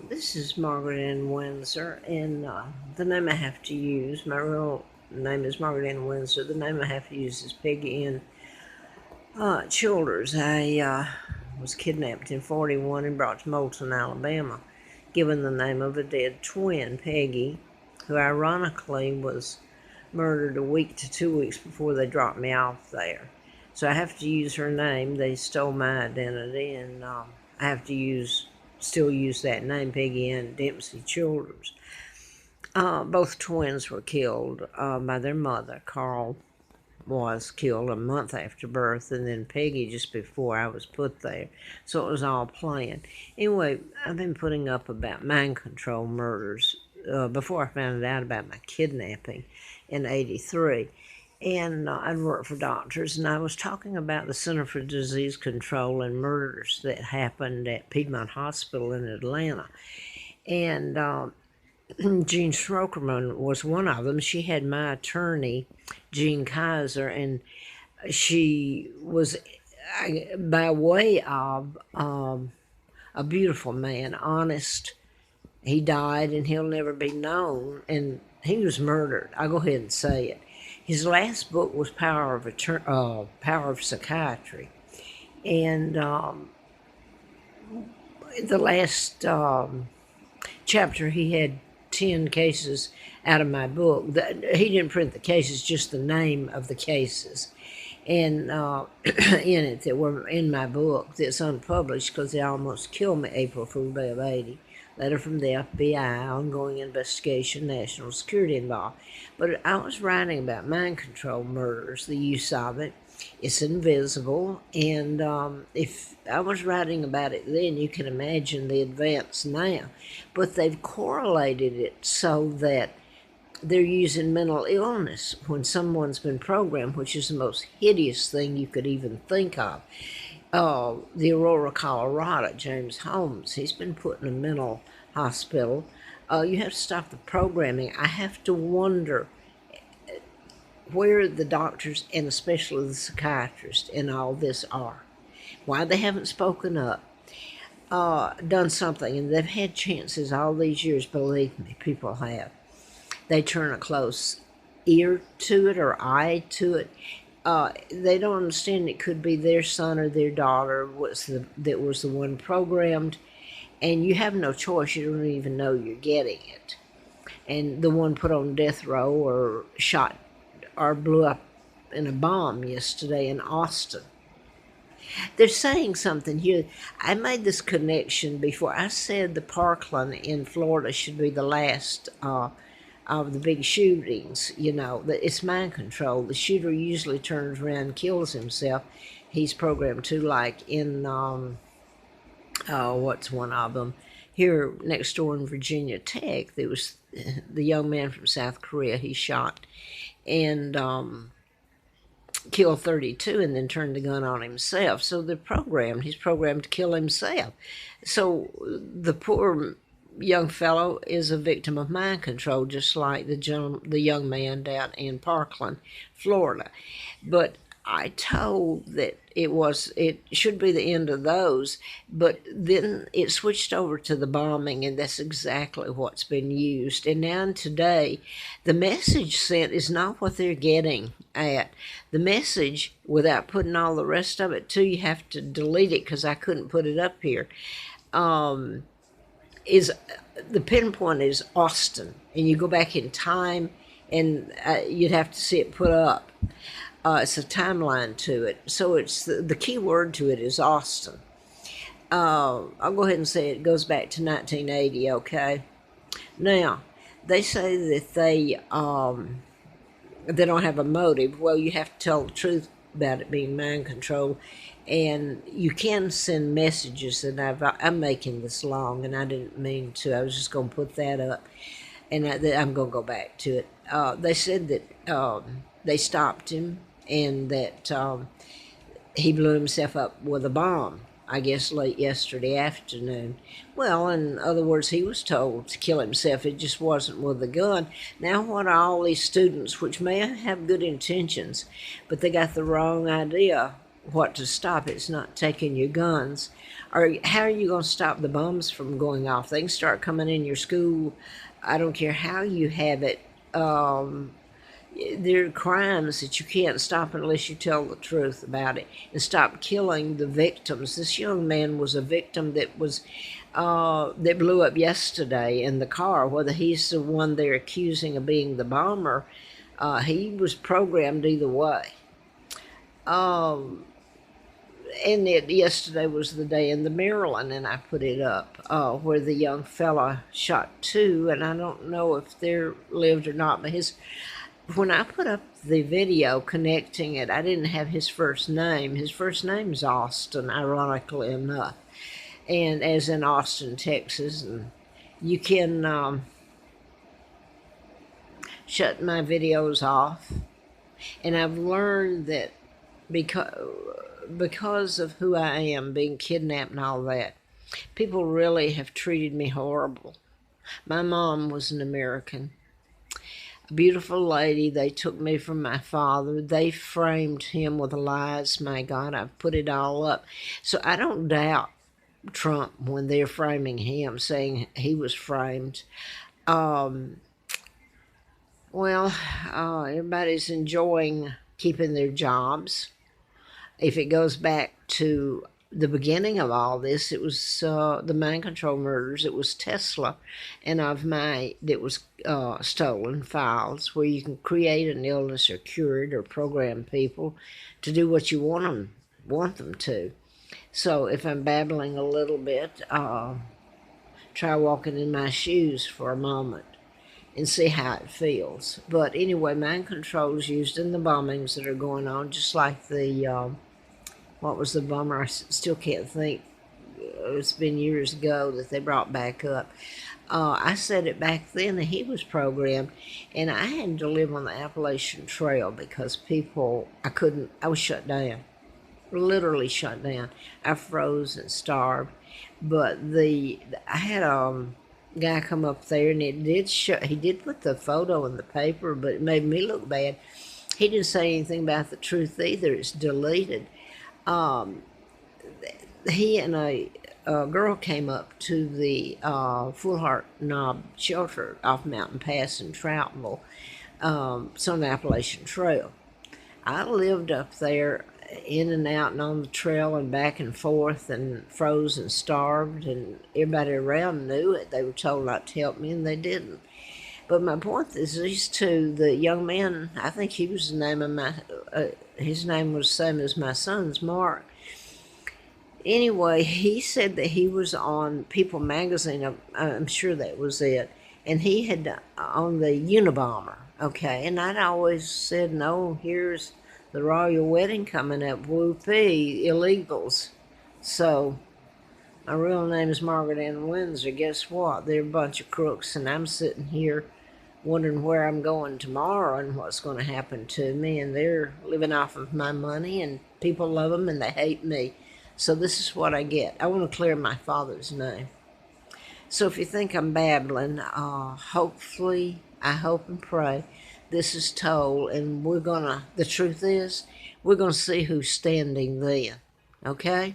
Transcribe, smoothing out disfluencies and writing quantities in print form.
This is Margaret Ann Windsor, and the name I have to use, my real name is Margaret Ann Windsor. The name I have to use is Peggy Ann Childers. I was kidnapped in 41 and brought to Moulton, Alabama, given the name of a dead twin, Peggy, who ironically was murdered a week to 2 weeks before they dropped me off there. So I have to use her name. They stole my identity, and I have to still use that name, Peggy Ann Dempsey Childers. Both twins were killed by their mother. Carl was killed a month after birth, and then Peggy just before I was put there. So it was all planned. Anyway, I've been putting up about mind control murders before I found out about my kidnapping in '83. And I'd worked for doctors, and I was talking about the Center for Disease Control and murders that happened at Piedmont Hospital in Atlanta. And Jean Schrokerman was one of them. She had my attorney, Jean Kaiser, and she was by way of a beautiful man, honest. He died, and he'll never be known, and he was murdered. I'll go ahead and say it. His last book was Power of Psychiatry, and the last chapter he had 10 cases out of my book. He didn't print the cases, just the name of the cases, and in it that were in my book that's unpublished because they almost killed me. April Fool Day of '80. Letter from the FBI, ongoing investigation, national security involved. But I was writing about mind control murders, the use of it. It's invisible, and if I was writing about it then, you can imagine the advance now. But they've correlated it so that they're using mental illness when someone's been programmed, which is the most hideous thing you could even think of. The Aurora, Colorado, James Holmes, he's been put in a mental hospital. You have to stop the programming. I have to wonder where the doctors, and especially the psychiatrists, in all this are. Why they haven't spoken up, done something, and they've had chances all these years, believe me, people have. They turn a close ear to it or eye to it. They don't understand it could be their son or their daughter that was the one programmed, and you have no choice. You don't even know you're getting it. And the one put on death row or shot or blew up in a bomb yesterday in Austin. They're saying something here. I made this connection before. I said the Parkland in Florida should be the last of the big shootings. It's mind control. The shooter usually turns around and kills himself. He's programmed to, like in what's one of them here next door in Virginia Tech. There was the young man from South Korea. He shot and killed 32 and then turned the gun on himself. So he's programmed to kill himself. So the poor young fellow is a victim of mind control, just like the young man down in Parkland, Florida. But I told that it should be the end of those, but then it switched over to the bombing, and that's exactly what's been used. And now today, the message sent is not what they're getting at. The message, without putting all the rest of it too, you have to delete it because I couldn't put it up here. Is the pinpoint is Austin, and you go back in time, and you'd have to see it put up. It's a timeline to it, so it's the key word to it is Austin. I'll go ahead and say it goes back to 1980. Okay, now they say that they don't have a motive. Well, you have to tell the truth about it being mind control. And you can send messages, and I'm making this long, and I didn't mean to. I was just going to put that up, and I'm going to go back to it. They said that they stopped him, and that he blew himself up with a bomb, I guess late yesterday afternoon. Well, in other words, he was told to kill himself. It just wasn't with a gun. Now, what are all these students, which may have good intentions, but they got the wrong idea what to stop? It's not taking your guns. Or how are you going to stop the bombs from going off? They can start coming in your school. I don't care how you have it. Um, there are crimes that you can't stop unless you tell the truth about it and stop killing the victims. This young man was a victim that blew up yesterday in the car. Whether he's the one they're accusing of being the bomber, he was programmed either way. Um, and yesterday was the day in the Maryland, and I put it up where the young fella shot two, and I don't know if they're lived or not, but when I put up the video connecting it, I didn't have his first name. His first name is Austin, ironically enough, and as in Austin, Texas. And you can shut my videos off, and I've learned that because of who I am, being kidnapped and all that, people really have treated me horrible. My mom was an American, a beautiful lady. They took me from my father. They framed him with lies. My God, I've put it all up. So I don't doubt Trump when they're framing him, saying he was framed. Um, well, everybody's enjoying keeping their jobs. If it goes back to the beginning of all this, it was the mind control murders. It was Tesla and that was stolen files where you can create an illness or cure it or program people to do what you want them to. So if I'm babbling a little bit, try walking in my shoes for a moment and see how it feels. But anyway, mind control is used in the bombings that are going on, just like the what was the bomber? I still can't think. It's been years ago that they brought back up. I said it back then that he was programmed, and I had to live on the Appalachian Trail because I was shut down, literally shut down. I froze and starved. But I had a guy come up there, and he did put the photo in the paper, but it made me look bad. He didn't say anything about the truth either. It's deleted. Um, he and a girl came up to the Full Heart Knob shelter off Mountain Pass in Trouttville. It's on the Appalachian Trail. I lived up there in and out and on the trail and back and forth and froze and starved, and everybody around knew it. They were told not to help me, and they didn't. But my point is, these two, the young man, I think he was the name of his name was the same as my son's, Mark. Anyway, he said that he was on People magazine, I'm sure that was it, and he had on the Unabomber, okay, and I'd always said, no, here's the royal wedding coming up, whoopee, illegals. So my real name is Margaret Ann Windsor. Guess what? They're a bunch of crooks, and I'm sitting here wondering where I'm going tomorrow and what's going to happen to me, and they're living off of my money, and people love them, and they hate me. So this is what I get. I want to clear my father's name. So if you think I'm babbling, hopefully, I hope and pray this is told, and the truth is, we're going to see who's standing then, okay?